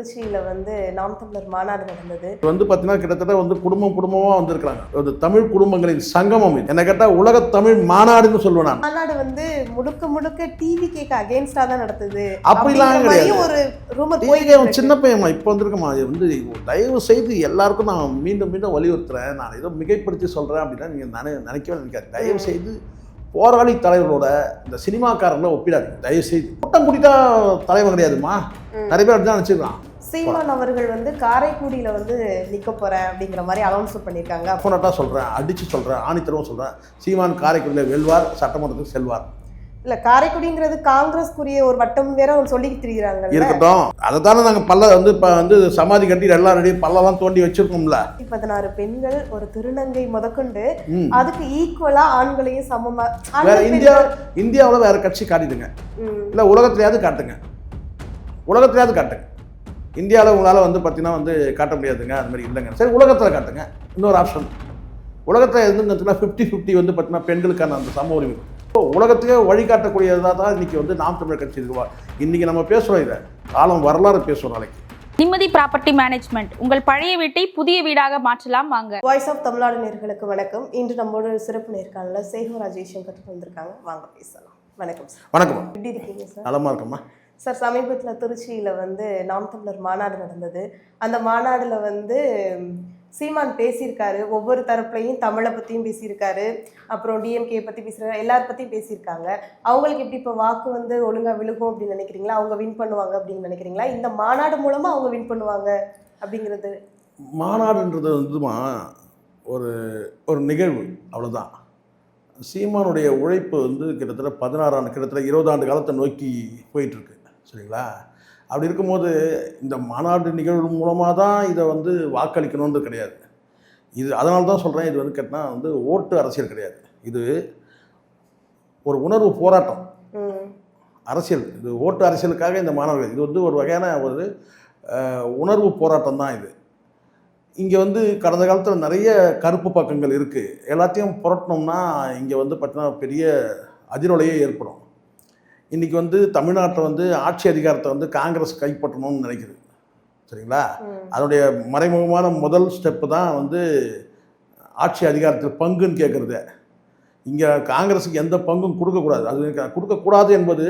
திருச்சியில் நாம் தமிழர் மாநாடு நடந்தது. பார்த்தீங்கன்னா கிட்டத்தட்ட குடும்பமாக வந்திருக்காங்க. ஒரு தமிழ் குடும்பங்களின் சங்கமம் இது. என்ன கேட்டால் உலக தமிழ் மாநாடுன்னு சொல்லுவேன் நான். மாநாடு முழுக்க முழுக்க டிவி கேக்கு அகேன்ஸ்டா தான் நடத்துது. அப்படிலாம் கிடையாது. ஒரு ரூமர் சின்ன பையன்மா இப்போ வந்திருக்கமா. தயவு செய்து எல்லாருக்கும் நான் மீண்டும் மீண்டும் வலியுறுத்துறேன். நான் ஏதோ மிகைப்படுத்தி சொல்றேன் அப்படின்னா நீங்க நினைக்கவே நினைக்காது. தயவு செய்து போராளி தலைவர்களோட இந்த சினிமாக்காரங்களை ஒப்பிடாதீங்க தயவு செய்து. கூட்டம் கூட்டிட்டா தலைவன் கிடையாதுமா. நிறைய பேர் அப்படிதான் நினைச்சிருக்கான். சீமான் அவர்கள் காரைக்குடியில நிக்க போறேன் அப்படிங்கிற மாதிரி அனௌன்ஸ் பண்ணியிருக்காங்க. அப்போனட்டா சொல்றேன், அடிச்சு சொல்றேன், ஆணித்தரவும் சொல்றேன். சீமான் காரைக்குடியில் வெல்வார், சட்டமன்றத்துக்கு செல்வார். இல்ல காரைக்குடிங்கிறது காங்கிரஸ்க்குரிய ஒரு வட்டம் வேற சொல்லிட்டு திரிகிறாங்க. இருக்கட்டும், அதை தானே நாங்கள் பல்ல இப்போ சமாதி கட்டி எல்லாம் ரெடி பல்லெல்லாம் தோண்டி வச்சிருக்கோம்ல. 16 பெண்கள் ஒரு திருநங்கை முதற்கொண்டு அதுக்கு ஈக்குவலா ஆண்களையும் சமமா. வேற இந்தியாவில் வேற கட்சி காட்டிடுங்க, இல்லை உலகத்திலேயாவது காட்டுங்க. உலகத்திலேயாவது காட்டுங்க. இந்தியாவில் உங்களால் பார்த்தீங்கன்னா காட்ட முடியாதுங்க, அது மாதிரி இல்லைங்க. சரி உலகத்தில் காட்டுங்க. இன்னொரு ஆப்ஷன் உலகத்தில் இருந்துச்சுன்னா 50-50 பார்த்தீங்கன்னா பெண்களுக்கான அந்த சம உரிமை உலகத்துக்கே வழிகாட்டக்கூடியதாக தான் இன்னைக்கு நாம் தமிழர் கட்சி இருக்குவா. இன்னைக்கு நம்ம பேசுகிறோம், இதை காலம் வரலாறு பேசுகிறோம். நாளைக்கு நிம்மதி ப்ராப்பர்ட்டி மேனேஜ்மெண்ட் உங்கள் பழைய வீட்டை புதிய வீடாக மாற்றலாம் வாங்க. வாய்ஸ் ஆஃப் தமிழ்நாடு நேயர்களுக்கு வணக்கம். இன்று நம்மளோட சிறப்பு நேர்காணலில் சேகர் ஜெய்சங்கர் வந்திருக்காங்க. வாங்க பேசலாம். வணக்கம் சார். வணக்கம். எப்படி இருக்கீங்க சார்? நலமா இருக்கம்மா சார். சமீபத்தில் திருச்சியில் நாம் தமிழர் மாநாடு நடந்தது. அந்த மாநாடில் சீமான் பேசியிருக்காரு. ஒவ்வொரு தரப்புலையும் தமிழை பற்றியும் பேசியிருக்காரு, அப்புறம் டிஎம்கே பற்றி பேசுகிறாரு, எல்லார பற்றியும் பேசியிருக்காங்க. அவங்களுக்கு எப்படி இப்போ வாக்கு ஒழுங்காக விழுகும் அப்படின்னு நினைக்கிறீங்களா? அவங்க வின் பண்ணுவாங்க அப்படின்னு நினைக்கிறீங்களா? இந்த மாநாடு மூலமாக அவங்க வின் பண்ணுவாங்க அப்படிங்கிறது? மாநாடுன்றது ஒரு ஒரு நிகழ்வு, அவ்வளோதான். சீமானுடைய உழைப்பு கிட்டத்தட்ட 16 ஆண்டு, கிட்டத்தட்ட 20 ஆண்டு காலத்தை நோக்கி போயிட்டுருக்கு. சரிங்களா? அப்படி இருக்கும்போது இந்த மாநாடு நிகழ்வு மூலமாக தான் இதை வாக்களிக்கணுன்றது கிடையாது. இது அதனால தான் சொல்கிறேன், இது கேட்டால் ஓட்டு அரசியல் கிடையாது. இது ஒரு உணர்வு போராட்டம் அரசியல். இது ஓட்டு அரசியலுக்காக இந்த மாநாடு, இது ஒரு வகையான ஒரு உணர்வு போராட்டம் தான் இது. இங்கே கடந்த காலத்தில் நிறைய கருப்பு பக்கங்கள் இருக்குது. எல்லாத்தையும் புரட்டினோம்னா இங்கே பார்த்தீங்கன்னா பெரிய அதிர்வலையே ஏற்படும். இன்றைக்கி தமிழ்நாட்டில் ஆட்சி அதிகாரத்தை காங்கிரஸ் கைப்பற்றணும்னு நினைக்குது. சரிங்களா? அதனுடைய மறைமுகமான முதல் ஸ்டெப்பு தான் ஆட்சி அதிகாரத்தில் பங்குன்னு கேட்குறது. இங்கே காங்கிரஸுக்கு எந்த பங்கும் கொடுக்கக்கூடாது. அது கொடுக்கக்கூடாது என்பது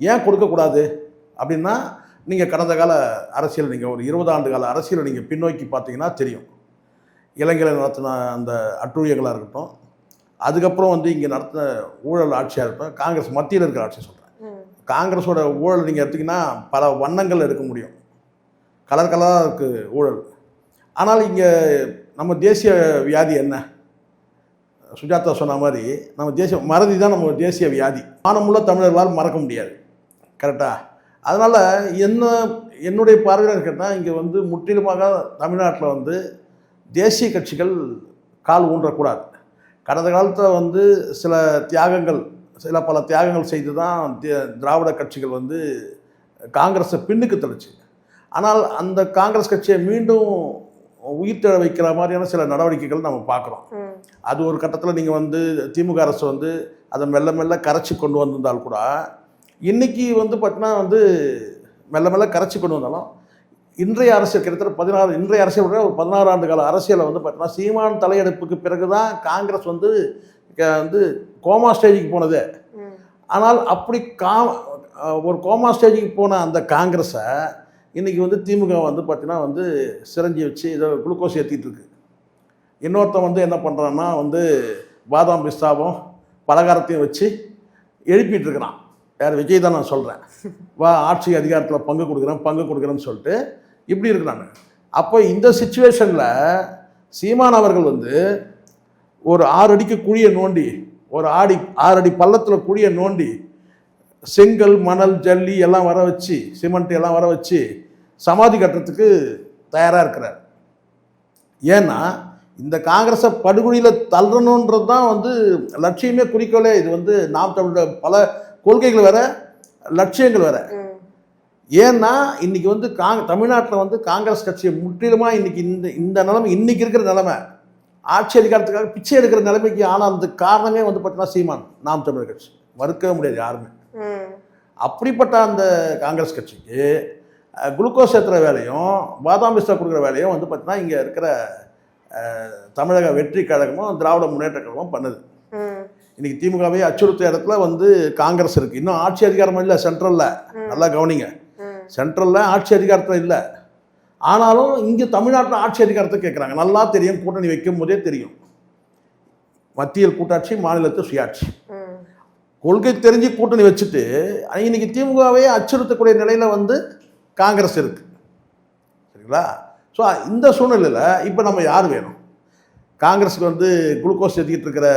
ஏன் கொடுக்கக்கூடாது அப்படின்னா, நீங்கள் கடந்த கால அரசியல், நீங்கள் ஒரு 20 ஆண்டு கால அரசியலை நீங்கள் பின்னோக்கி பார்த்தீங்கன்னா தெரியும். இளைஞர்கள் நடத்தின அந்த அட்டூழியங்களாக இருக்கட்டும், அதுக்கப்புறம் இங்கே நடத்தின ஊழல் ஆட்சியாக இருக்கட்டும், காங்கிரஸ் மத்தியில் இருக்கிற ஆட்சி சொல்கிறேன். காங்கிரஸோட ஊழல் நீங்கள் எடுத்திங்கன்னா பல வண்ணங்கள் எடுக்க முடியும், கலர் கலராக இருக்குது ஊழல். ஆனால் இங்கே நம்ம தேசிய வியாதி என்ன? சுஜாதா சொன்ன மாதிரி நம்ம தேசிய மறதி தான் நம்ம தேசிய வியாதி. மானமுள்ள தமிழர்களால் மறக்க முடியாது. கரெக்டாக? அதனால் என்னுடைய பார்வையில் கேட்டால் இங்கே முற்றிலுமாக தமிழ்நாட்டில் தேசிய கட்சிகள் கால் ஊன்றக்கூடாது. கடந்த காலத்தில் சில தியாகங்கள், பல தியாகங்கள் செய்து தான் திராவிட கட்சிகள் காங்கிரஸை பின்னுக்கு தள்ளிச்சு. ஆனால் அந்த காங்கிரஸ் கட்சியை மீண்டும் உயிர்த்தெழ வைக்கிற மாதிரியான சில நடவடிக்கைகள் நம்ம பார்க்குறோம். அது ஒரு கட்டத்தில் நீங்கள் திமுக அரசு அதை மெல்ல மெல்ல கரைச்சி கொண்டு வந்திருந்தால் கூட, இன்றைக்கி பார்த்தீங்கன்னா மெல்ல மெல்ல கரைச்சி கொண்டு வந்தாலும் இன்றைய அரசியல் கிட்டத்தட்ட இன்றைய அரசியல் விட ஒரு 16 ஆண்டு கால அரசியலை பார்த்தீங்கன்னா சீமான் தலையெடுப்புக்கு பிறகு தான் காங்கிரஸ் கோமா ஸ்டேஜுக்கு போனது. ஆனால் அப்படி ஒரு கோமா ஸ்டேஜுக்கு போன அந்த காங்கிரஸை இன்றைக்கி திமுக பார்த்தீங்கன்னா சிரஞ்சி வச்சு இதை குளுக்கோஸ் ஏற்றிட்டு இருக்கு. இன்னொருத்தன் என்ன பண்ணுறான்னா பாதாம் பிஸ்தாவும் பலகாரத்தையும் வச்சு எழுப்பிட்டு இருக்கிறான். யார்? விஜய் தான் நான் சொல்கிறேன். வா ஆட்சி அதிகாரத்தில் பங்கு கொடுக்குறேன்னு சொல்லிட்டு இப்படி இருக்கிறாங்க. அப்போ இந்த சிச்சுவேஷனில் சீமான் அவர்கள் ஒரு 6 அடிக்கு குழியை நோண்டி, ஒரு 6 அடி பள்ளத்தில் குழியை நோண்டி செங்கல் மணல் ஜல்லி எல்லாம் வர வச்சு, சிமெண்ட் எல்லாம் வர வச்சு சமாதி கட்டுறதுக்கு தயாராக இருக்கிறார். ஏன்னா இந்த காங்கிரஸை படுகொலியில் தள்ளணுன்றது தான் லட்சியமே, குறிக்கோளே. இது நாம் தமிழோட பல கொள்கைகள் வேற, லட்சியங்கள் வேற. ஏன்னா இன்னைக்கு தமிழ்நாட்டில் காங்கிரஸ் கட்சியை முற்றிலுமாக இன்னைக்கு இந்த நிலைமை, இன்னைக்கு இருக்கிற நிலைமை, ஆட்சி அதிகாரத்துக்காக பிச்சை எடுக்கிற நிலைமைக்கு ஆனது காரணமே பார்த்தீங்கன்னா சீமான் நாம் தமிழர் கட்சி. மறுக்கவே முடியாது யாருமே. அப்படிப்பட்ட அந்த காங்கிரஸ் கட்சிக்கு குளுக்கோஸ் ஏற்றுற வேலையும் பாதாம் பிஸ்தா கொடுக்குற வேலையும் வந்து பார்த்தீங்கன்னா இங்கே இருக்கிற தமிழக வெற்றி கழகமும் திராவிட முன்னேற்ற கழகமும் பண்ணுது. இன்னைக்கு திமுகவே அச்சுறுத்த இடத்துல வந்து காங்கிரஸ் இருக்குது. இன்னும் ஆட்சி அதிகாரம் இல்லை சென்ட்ரலில், நல்லா கவனிங்க, சென்ட்ரலில் ஆட்சி அதிகாரத்தில் இல்லை. ஆனாலும் இங்கே தமிழ்நாட்டில் ஆட்சி அதிகாரத்தை கேட்குறாங்க. நல்லா தெரியும், கூட்டணி வைக்கும் போதே தெரியும். மத்தியில் கூட்டாட்சி, மாநிலத்தில் சுயாட்சி. கொள்கை தெரிஞ்சு கூட்டணி வச்சுட்டு இன்னைக்கு திமுகவே அச்சுறுத்தக்கூடிய நிலையில் வந்து காங்கிரஸ் இருக்குது. சரிங்களா? ஸோ இந்த சூழ்நிலையில் இப்போ நம்ம யார் வேணும்? காங்கிரஸுக்கு வந்து குளுக்கோஸ் ஏற்றிக்கிட்டு இருக்கிற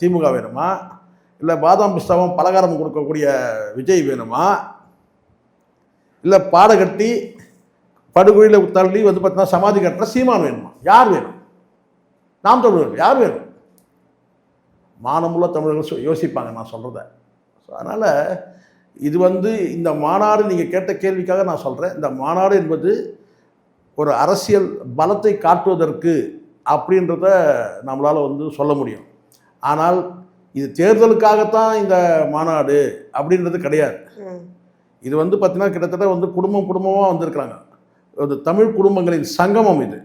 திமுக வேணுமா, இல்லை பாதாம் பிஸ்தாவும் பலகாரம் கொடுக்கக்கூடிய விஜய் வேணுமா, இல்லை பாட கட்டி படுகொழியில் தள்ளி வந்து பார்த்தீங்கன்னா சமாதி கட்டுற சீமான் வேணுமா? யார் வேணும்? நாம் தமிழர்கள் யார் வேணும்? மானமுள்ள தமிழர்கள் யோசிப்பாங்க நான் சொல்கிறத. ஸோ அதனால் இது வந்து இந்த மாநாடு நீங்கள் கேட்ட கேள்விக்காக நான் சொல்கிறேன். இந்த மாநாடு என்பது ஒரு அரசியல் பலத்தை காட்டுவதற்கு அப்படின்றத நம்மளால் வந்து சொல்ல முடியும். ஆனால் இது தேர்தலுக்காகத்தான் இந்த மாநாடு அப்படின்றது கிடையாது. இது வந்து பார்த்தீங்கன்னா கிட்டத்தட்ட வந்து குடும்பமாக வந்திருக்கிறாங்க. ஒரு தமிழ் குடும்பங்களின் சங்கமம் இது.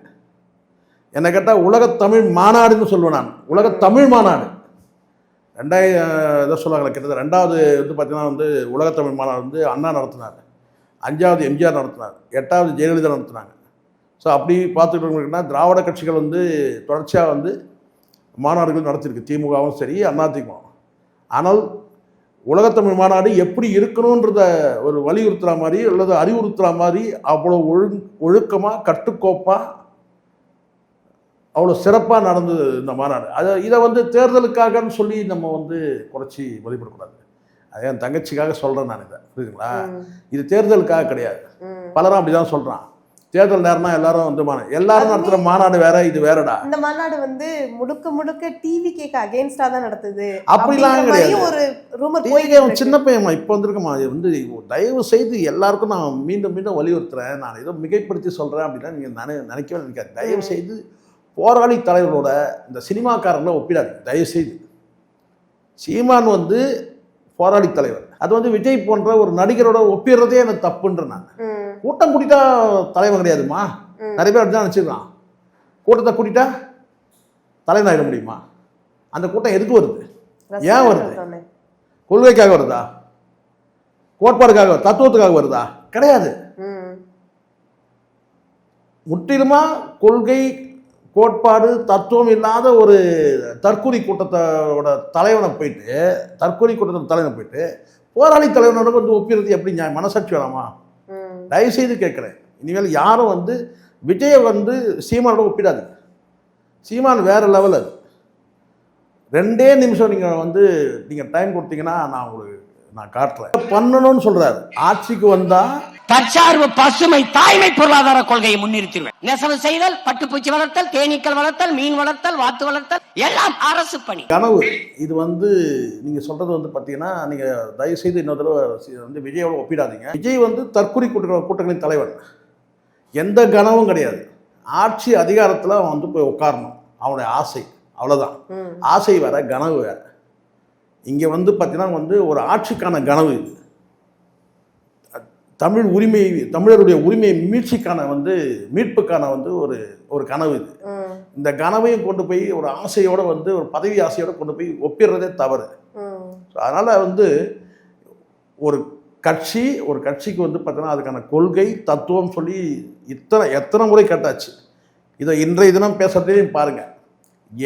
என்னை கேட்டால் உலகத் தமிழ் மாநாடுன்னு சொல்லுவேன் நான். உலகத் தமிழ் மாநாடு இதை சொல்லுவாங்களே, கிட்டத்தட்ட 2வது வந்து பார்த்தீங்கன்னா வந்து உலகத்தமிழ் மாநாடு வந்து அண்ணா நடத்தினார், 5வது எம்ஜிஆர் நடத்தினார், 8வது ஜெயலலிதா நடத்தினாங்க. ஸோ அப்படி பார்த்துக்கிட்டு இருக்கோம்னா திராவிட கட்சிகள் வந்து தொடர்ச்சியாக வந்து மாநாடுகள் நடத்திருக்கு, திமுகவும் சரி அதிமுகவும். ஆனால் உலகத்தமிழ் மாநாடு எப்படி இருக்கணுன்றத ஒரு வலியுறுத்துகிற மாதிரி அல்லது அறிவுறுத்துகிற மாதிரி அவ்வளோ ஒழுக்கமாக கட்டுக்கோப்பாக அவ்வளோ சிறப்பாக நடந்தது இந்த மாநாடு. இதை வந்து தேர்தலுக்காகன்னு சொல்லி நம்ம வந்து குறைச்சி வழிபடக்கூடாது. அது என் தங்கச்சிக்காக சொல்கிறேன் நான் இதை, புரியுதுங்களா? இது தேர்தலுக்காக கிடையாது. பலரும் அப்படி தான் சொல்கிறான். தேர்தல் நேரம்னா எல்லாரும் வந்து எல்லாரும் நடத்துகிற மாநாடு வேற, இது வேறடா. இந்த மாநாடு வந்து முழுக்க டிவி கேக்க அகைன்ஸ்டா தான் நடத்துது. அப்படிலாம் கிடையாது. ஒரு ரூமர் போய் சின்ன பையன் இப்போ வந்திருக்கமா வந்து தயவு செய்து எல்லாருக்கும் நான் மீண்டும் வலியுறுத்துறேன். நான் ஏதோ மிகைப்படுத்தி சொல்கிறேன் அப்படின்னா நீங்கள் நினைக்கவே நினைக்காது. தயவு செய்து போராளி தலைவர்களோட இந்த சினிமாக்காரங்களை ஒப்பிடாதீங்க தயவு செய்து. சீமான் வந்து போராளி தலைவர், அது வந்து விஜய் போன்ற ஒரு நடிகரோட ஒப்பிடுறதே எனக்கு தப்புன்ற. நான் கூட்டம் கூட்டிட்டா தலைவன் கிடையாதுமா. நிறைய பேர் அப்படிதான் நினச்சிருக்கான். கூட்டத்தை கூட்டிட்டா தலைவன் ஆகிட முடியுமா? அந்த கூட்டம் எதுக்கு வருது? ஏன் வருது? கொள்கைக்காக வருதா? கோட்பாடுக்காக, தத்துவத்துக்காக வருதா? கிடையாது. முற்றிலுமா கொள்கை, கோட்பாடு, தத்துவம் இல்லாத ஒரு தற்கொலை கூட்டத்தோட தலைவனை போயிட்டு போராளி தலைவனோட வந்து ஒப்பிடுறது எப்படி மனசாட்சி வேணாமா? தயவுசெய்து கேட்குறேன். இனிமேல் யாரும் வந்து விஜயை வந்து சீமானோட ஒப்பிடாது. சீமான் வேற லெவல். அது 2 நிமிஷம் நீங்கள் டைம் கொடுத்தீங்கன்னா நான் காட்டுறேன். பண்ணணும்னு சொல்றாரு. ஆட்சிக்கு வந்தா தற்சார்பு, பசுமை, தாய்மை பொருளாதார கொள்கையை முன்னிறுத்திடுவேன். நெசவு செய்தல், பட்டுப்பூச்சி வளர்த்தல், தேனீக்கள் வளர்த்தல், மீன் வளர்த்தல், வாத்து வளர்த்தல் எல்லாம் அரசு பணி. கனவு. இது வந்து நீங்க சொல்றது வந்து பார்த்தீங்கன்னா, நீங்க தயவு செய்து இன்னொரு தடவை வந்து விஜயோட ஒப்பிடாதீங்க. விஜய் வந்து தற்கொலை கூட்டங்களின் தலைவர். எந்த கனவும் கிடையாது. ஆட்சி அதிகாரத்தில் அவன் வந்து போய் உட்காரணும், அவனுடைய ஆசை, அவ்வளோதான். ஆசை வேற, கனவு வேற. இங்கே வந்து பார்த்தீங்கன்னா வந்து ஒரு ஆட்சிக்கான கனவு இது. தமிழருடைய உரிமை மீட்புக்கான வந்து ஒரு கனவு இது. இந்த கனவையும் கொண்டு போய் ஒரு ஆசையோட வந்து ஒரு பதவி ஆசையோட கொண்டு போய் ஒப்பிடுறதே தவறு. அதனால வந்து ஒரு கட்சிக்கு வந்து பார்த்தீங்கன்னா அதுக்கான கொள்கை, தத்துவம் சொல்லி எத்தனை முறை கேட்டாச்சு. இதை இன்றைய தினம் பேசுறதையும் பாருங்க,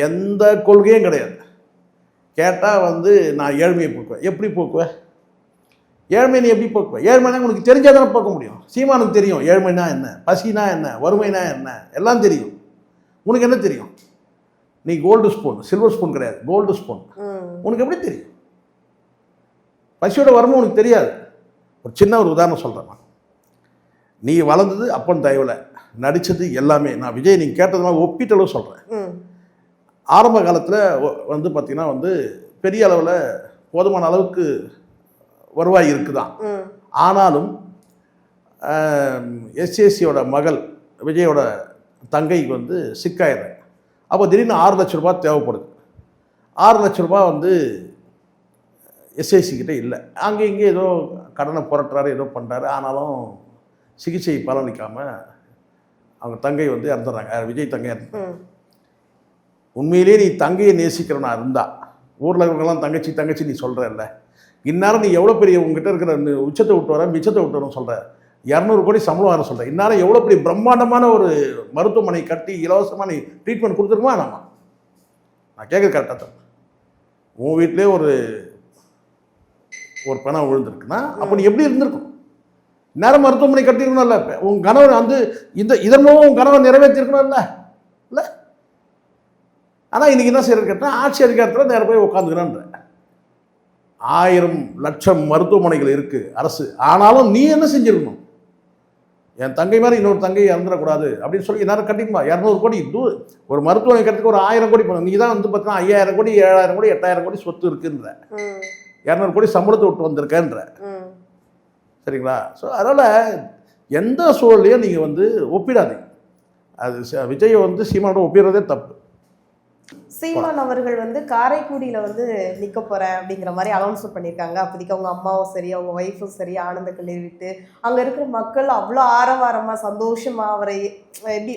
எந்த கொள்கையும் கிடையாது. கேட்டால் வந்து நான் ஏழ்மையை போக்குவேன். எப்படி போக்குவேன்? ஏழ்மை நீ எப்படி போக்குவேன்? ஏழ்மைனா உனக்கு தெரிஞ்சால் தானே போக்க முடியும். சீமானுக்கு தெரியும் ஏழ்மைனா என்ன, பசினா என்ன, வறுமைனா என்ன, எல்லாம் தெரியும். உனக்கு என்ன தெரியும்? நீ கோல்டு ஸ்பூன், சில்வர் ஸ்பூன் கிடையாது, கோல்டு ஸ்பூன். உனக்கு எப்படி தெரியும்? பசியோட வறுமை உனக்கு தெரியாது. ஒரு சின்ன உதாரணம் சொல்கிறேன். நீ வளர்ந்தது அப்பன் தயவில், நடித்தது எல்லாமே. நான் விஜய் நீங்கள் கேட்டதுனால ஒப்பீட்டளவு சொல்கிறேன். ஆரம்ப காலத்தில் வந்து பார்த்திங்கன்னா வந்து பெரிய அளவில் போதுமான அளவுக்கு வருவாய் இருக்குதான். ஆனாலும் எஸ்ஏசியோட மகள் விஜயோட தங்கைக்கு வந்து சிக்காயிடுறேன். அப்போ திடீர்னு 6 லட்ச ரூபா தேவைப்படுது. 6 லட்ச ரூபா வந்து எஸ்ஐசி கிட்டே இல்லை. அங்கே இங்கே ஏதோ கடனை புரட்டுறாரு, ஏதோ பண்ணுறாரு. ஆனாலும் சிகிச்சை பலனளிக்காமல் அவங்க தங்கை வந்து இறந்துடுறாங்க. விஜய் தங்கை இறந்து. உண்மையிலேயே நீ தங்கையை நேசிக்கிறனா இருந்தா, ஊரில் இருக்கிறவங்களாம் தங்கச்சி தங்கச்சி நீ சொல்கிறல்ல, இந்நேரம் நீ எவ்வளோ பெரிய உங்ககிட்ட இருக்கிற உச்சத்தை விட்டு வர மிச்சத்தை விட்டு வரணும் சொல்கிற, 200 கோடி சம்பளம் வர சொல்கிறேன், இந்நேரம் எவ்வளோ பெரிய பிரம்மாண்டமான ஒரு மருத்துவமனை கட்டி இலவசமாக நீ ட்ரீட்மெண்ட் கொடுத்துருக்குமா? நான் கேட்குறது கரெக்டாக தான். உன் வீட்டிலே ஒரு பணம் விழுந்திருக்குன்னா அப்போ நீ எப்படி இருந்திருக்கும்? நேரம் மருத்துவமனை கட்டியிருக்கணும்ல. உன் கணவன் வந்து இதன் மூலம் உன் கணவன் நிறைவேற்றிருக்கணும்ல. இல்லை, ஆனால் இன்னைக்கு என்ன செய்யறது கேட்டால், ஆட்சி அதிகாரத்தில் நேரம் போய் உட்காந்துக்கிறேன்ற. 1000 லட்சம் மருத்துவமனைகள் இருக்குது அரசு. ஆனாலும் நீ என்ன செஞ்சிருக்கணும்? என் தங்கை மாதிரி இன்னொரு தங்கை இறந்துடக்கூடாது அப்படின்னு சொல்லி நேரம் கட்டிக்குமா? 200 கோடி ஒரு மருத்துவமனை கட்டுறதுக்கு ஒரு 1000 கோடி போகணும். நீ தான் வந்து பார்த்தீங்கன்னா 5000 கோடி 7000 கோடி 8000 கோடி சொத்து இருக்குன்ற, 200 கோடி சம்பளத்தை விட்டு வந்திருக்கேன்ற. சரிங்களா? ஸோ அதனால் எந்த சூழலையும் நீங்கள் வந்து ஒப்பிடாதீங்க. அது விஜயை வந்து சீமானோட ஒப்பிடுறதே தப்பு. சீமான் அவர்கள் வந்து காரைக்குடியில வந்து நிக்க போறேன் அப்படிங்கிற மாதிரி அனௌன்ஸ் பண்ணியிருக்காங்க. அப்போதைக்கு அவங்க அம்மாவும் சரி, அவங்க ஒய்ஃபும் சரி ஆனந்த கண்ணீர் விட்டு, அங்க இருக்கிற மக்கள் அவ்வளோ ஆரவாரமா சந்தோஷமா அவரை எப்படி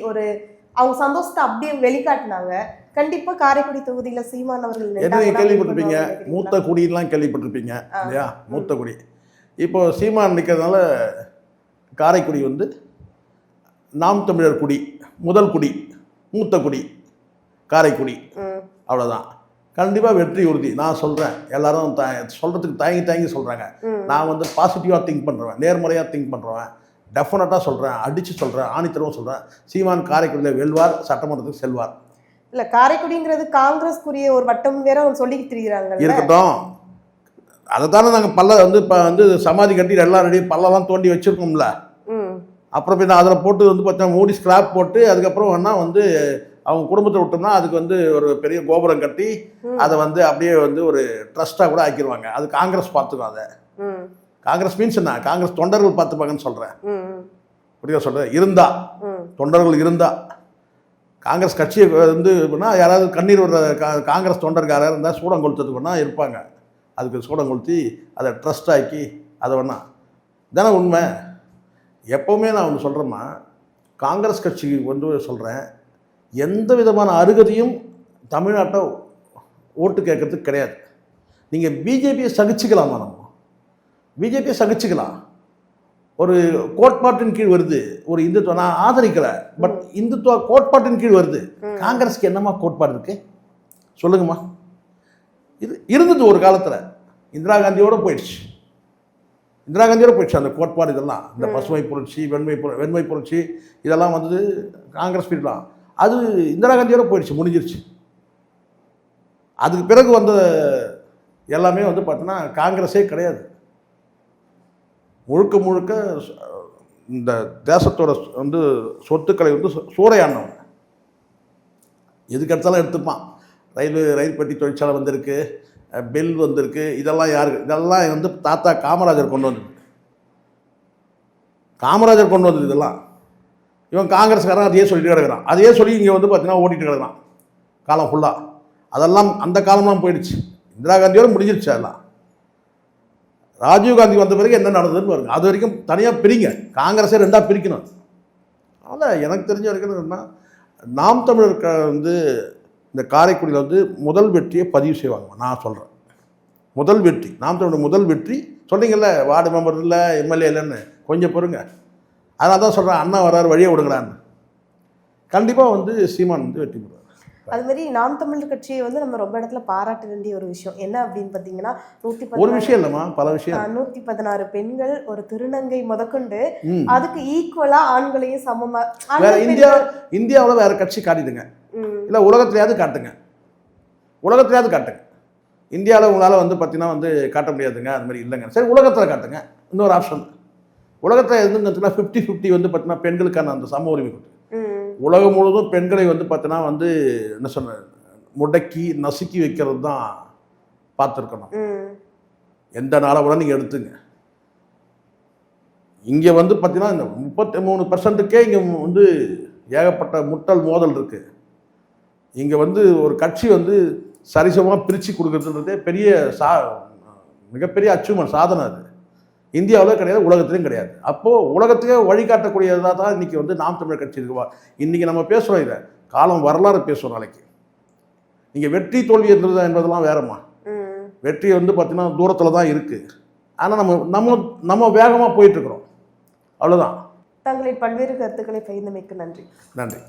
அவங்க சந்தோஷத்தை அப்படியே வெளிக்காட்டினாங்க. கண்டிப்பா காரைக்குடி தொகுதியில சீமான் அவர்கள் கேள்விப்பட்டிருப்பீங்க, மூத்த குடியெல்லாம் கேள்விப்பட்டிருப்பீங்க இல்லையா? மூத்த குடி. இப்போ சீமான் நிற்கிறதுனால காரைக்குடி வந்து நாம் தமிழர் குடி, முதல் குடி, மூத்த குடி காரைக்குடி, அவ்வளோதான். கண்டிப்பாக வெற்றி உறுதி. நான் சொல்கிறேன், எல்லாரும் சொல்கிறதுக்கு தயங்கி சொல்கிறாங்க. நான் வந்து பாசிட்டிவாக திங்க் பண்ணுறேன், நேர்முறையாக திங்க் பண்ணுறேன், டெஃபினட்டாக சொல்கிறேன், அடித்து சொல்கிறேன், ஆணித்தரவும் சொல்கிறேன். சீமான் காரைக்குடியில் வெல்வார், சட்டமன்றத்துக்கு செல்வார். இல்லை, காரைக்குடிங்கிறது காங்கிரஸ்க்குரிய ஒரு வட்டம் வேற அவங்க சொல்லிக்கிட்டு தெரிகிறாங்க. இருக்கட்டும், அதை தானே நாங்கள் பல்ல வந்து இப்போ வந்து சமாதி கட்டி எல்லாம் ரெடி பல்லெல்லாம் தோண்டி வச்சுருக்கோம்ல. அப்புறம் பின்ன அதில் போட்டு வந்து பார்த்தீங்கன்னா மூடி ஸ்கிராப் போட்டு அதுக்கப்புறம் வேணால் வந்து அவங்க குடும்பத்தை விட்டோம்னா அதுக்கு வந்து ஒரு பெரிய கோபுரம் கட்டி அதை வந்து அப்படியே வந்து ஒரு ட்ரஸ்ட்டாக கூட ஆக்கிடுவாங்க. அது காங்கிரஸ் பார்த்துக்கும். அதை காங்கிரஸ் மீன்ஸ் என்ன? காங்கிரஸ் தொண்டர்கள் பார்த்துப்பாங்கன்னு சொல்கிறேன். புரியுதா சொல்கிறேன்? இருந்தா தொண்டர்கள் இருந்தா காங்கிரஸ் கட்சியை வந்து யாராவது கண்ணீர் வர்ற காங்கிரஸ் தொண்டருக்கு யாராவது இருந்தால் சூடம் கொளுத்ததுக்கு வேணா இருப்பாங்க. அதுக்கு சூடம் கொளுத்தி அதை ட்ரஸ்ட் ஆக்கி அதை வேணா தானே உண்மை. எப்போவுமே நான் ஒன்று சொல்கிறேம்மா, காங்கிரஸ் கட்சிக்கு வந்து சொல்கிறேன், எந்த விதமான அருகதையும் தமிழ்நாட்டை ஓட்டு கேட்கறதுக்கு கிடையாது. நீங்கள் பிஜேபியை சகிச்சுக்கலாமா? நம்ம பிஜேபியை சகிச்சுக்கலாம். ஒரு கோட்பாட்டின் கீழ் வருது ஒரு இந்துத்துவம், நான் ஆதரிக்கல, பட் இந்துத்துவ கோட்பாட்டின் கீழ் வருது. காங்கிரஸ்க்கு என்னம்மா கோட்பாடு இருக்கு சொல்லுங்கம்மா? இது இருந்தது ஒரு காலத்தில், இந்திரா காந்தியோட போயிடுச்சு. அந்த கோட்பாடு இதெல்லாம், இந்த பசுமை புரட்சி, வெண்மை புரட்சி இதெல்லாம் வந்து காங்கிரஸ் பீரியட்லாம், அது இந்திரா காந்தியோட போயிடுச்சு, முடிஞ்சிருச்சு. அதுக்கு பிறகு வந்த எல்லாமே வந்து பார்த்தீங்கன்னா காங்கிரஸே கிடையாது. முழுக்க இந்த தேசத்தோட வந்து சொத்துக்களை வந்து சூறையாடினவங்க. எதுக்கெடுத்தாலும் எடுத்துப்பான். ரயில் பெட்டி தொழிற்சாலை வந்திருக்கு, பெல் வந்திருக்கு. இதெல்லாம் யாருக்கு? இதெல்லாம் வந்து தாத்தா காமராஜர் கொண்டு வந்தது. இதெல்லாம் இவன் காங்கிரஸ்காரன் அதையே சொல்லிட்டு கிடக்கிறான். அதையே சொல்லி இங்கே வந்து பார்த்தீங்கன்னா ஓட்டிகிட்டு கிடக்கிறான் காலம் ஃபுல்லாக. அதெல்லாம் அந்த காலம்லாம் போயிடுச்சு. இந்திரா காந்தியோடு முடிஞ்சிருச்சு. அதெல்லாம் ராஜீவ்காந்தி வந்த பிறகு என்ன நடந்ததுன்னு பாருங்க. அது வரைக்கும் தனியாக பிரிங்க, காங்கிரஸை ரெண்டாக பிரிக்கணும். அதனால் எனக்கு தெரிஞ்ச வரைக்கும் என்னன்னா, நாம் தமிழர் வந்து இந்த காரைக்குடியில் வந்து முதல் வெற்றியை பதிவு செய்வாங்க. நான் சொல்கிறேன், முதல் வெற்றி நாம் தமிழர் முதல் வெற்றி. சொன்னீங்கல்ல வார்டு மெம்பர் இல்லை, எம்எல்ஏ இல்லைன்னு, கொஞ்சம் பொறுங்க. அதனால தான் சொல்கிறேன், அண்ணா வராரு வழியை விடுங்களான்னு. கண்டிப்பாக வந்து சீமான் வந்து வெற்றி பெறுவார். அது மாதிரி நாம் தமிழர் கட்சியை வந்து நம்ம ரொம்ப இடத்துல பாராட்ட வேண்டிய ஒரு விஷயம் என்ன அப்படின்னு பார்த்தீங்கன்னா, ஒரு விஷயம் இல்லைம்மா, பல விஷயம். 116 பெண்கள், ஒரு திருநங்கை முதற்கொண்டு அதுக்கு ஈக்குவலா ஆண்களையும் சமமா. வேற இந்தியாவில் வேற கட்சி காட்டிடுங்க, இல்லை உலகத்திலேயாவது காட்டுங்க. இந்தியாவில் உங்களால் வந்து பார்த்தீங்கன்னா வந்து காட்ட முடியாதுங்க, அது மாதிரி இல்லைங்க. சரி, உலகத்தில் காட்டுங்க. இன்னொரு ஆப்ஷன், உலகத்தில் எதுன்னு 50-50 வந்து பார்த்தீங்கன்னா பெண்களுக்கான அந்த சம உரிமை கொடுத்து உலகம் முழுவதும் பெண்களை வந்து பார்த்தீங்கன்னா வந்து என்ன சொன்ன முடக்கி நசுக்கி வைக்கிறது தான் பார்த்துருக்கணும். எந்த நாளை நீங்கள் எடுத்துங்க. இங்கே வந்து பார்த்தீங்கன்னா இந்த 33%க்கே இங்கே வந்து ஏகப்பட்ட முட்டல் மோதல் இருக்குது. இங்கே வந்து ஒரு கட்சி வந்து சரிசமமாக பிரித்து கொடுக்குறதுன்றதே பெரிய மிகப்பெரிய அச்சீவ்மெண்ட், சாதனை. அது இந்தியாவில் கிடையாது, உலகத்திலையும் கிடையாது. அப்போது உலகத்துக்கே வழிகாட்டக்கூடியதாக தான் இன்றைக்கி வந்து நாம் தமிழர் கட்சி இருக்குவா. இன்றைக்கி நம்ம பேசுகிறோம், இதை காலம் வரலாறு பேசுகிறோம் நாளைக்கு. நீங்கள் வெற்றி தோல்வி என்பதெல்லாம் வேறம்மா. வெற்றி வந்து பார்த்திங்கன்னா தூரத்தில் தான் இருக்குது. ஆனால் நம்ம வேகமாக போயிட்டுருக்குறோம், அவ்வளோதான். தங்களின் பல்வேறு கருத்துக்களை பகிர்ந்தமைக்கு நன்றி. நன்றி.